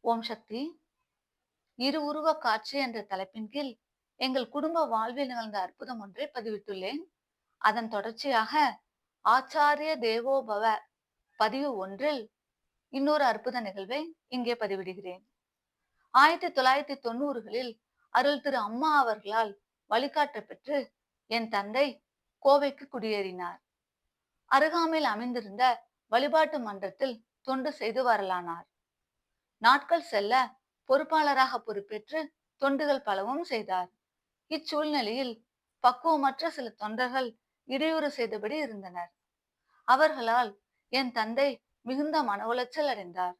ஓம் சக்தி. இரு உருவ காட்சி என்ற தலைப்பின் கீழ் எங்கள் குடும்ப வாழ்வில் நிகழ்ந்த அற்புதம் ஒன்றை பதிவிட்டுள்ளேன். அதன் தொடர்ச்சியாக ஆச்சாரிய தேவோபவ பதிவு ஒன்றில் இன்னொரு அற்புத நிகழ்வை இங்கே பதிவிடுகிறேன். 1990களில் அருள் திரு அம்மா அவர்களால் வழிகாட்ட பெற்று என் தந்தை கோவைக்கு குடியேறினார். அருகாமையில் அமைந்திருந்த வழிபாட்டு மன்றத்தில் தொண்டு செய்து வரலானார். நாட்கள் செல்ல பொறுப்பாளராக பொறுப்பேற்று தொண்டுகள் பலவும் செய்தார். இச்சூழ்நிலையில் பக்குவமற்ற சில தொண்டர்கள் இடையூறு செய்தபடி இருந்தனர். அவர்களால் என் தந்தை மிகுந்த மன உளைச்சல் அடைந்தார்.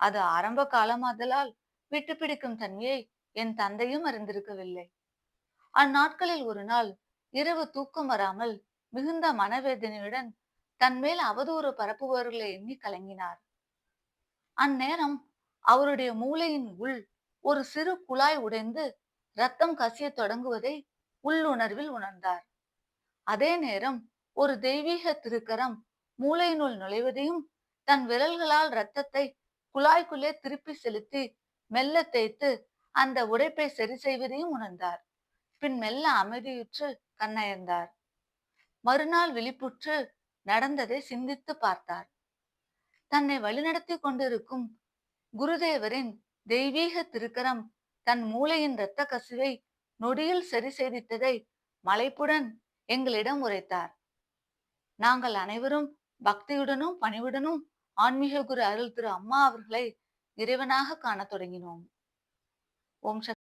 அது ஆரம்ப காலமாதலால் விட்டு பிடிக்கும் தன்மையை என் தந்தையும் அறிந்திருக்கவில்லை. அந்நாட்களில் ஒரு நாள் இரவு தூக்கம் வராமல் மிகுந்த மனவேதனையுடன் தன்மேல் அவதூறு பரப்புபவர்களை எண்ணி கலங்கினார். அந்நேரம் அவருடைய மூளையின் உள் ஒரு சிறு குழாய் உடைந்து ரத்தம் கசிய தொடங்குவதை உள்ளுணர்வில் உணர்ந்தார். அதே நேரம் ஒரு தெய்வீக திருக்கரம் மூளையினுள் நுழைவதையும் தன் விரல்களால் ரத்தத்தை குழாய்க்குள்ளே திருப்பி செலுத்தி மெல்ல தேய்த்து அந்த உடைப்பை சரி செய்வதையும் உணர்ந்தார். பின் மெல்ல அமைதியுற்று கண்ணயர்ந்தார். மறுநாள் விழிப்புற்று நடந்ததை சிந்தித்து பார்த்தார். தன்னை வழிநடத்தி கொண்டிருக்கும் குருதேவரின் தெய்வீக திருக்கரம் தன் மூளையின் இரத்த கசிவை நொடியில் சரி செய்திட்டதை மலைப்புடன் எங்களிடம் உரைத்தார். நாங்கள் அனைவரும் பக்தியுடனும் பணிவுடனும் ஆன்மீக குரு அருள் திரு அம்மா அவர்களை இறைவனாக காணத் தொடங்கினோம். ஓம் சக்தி.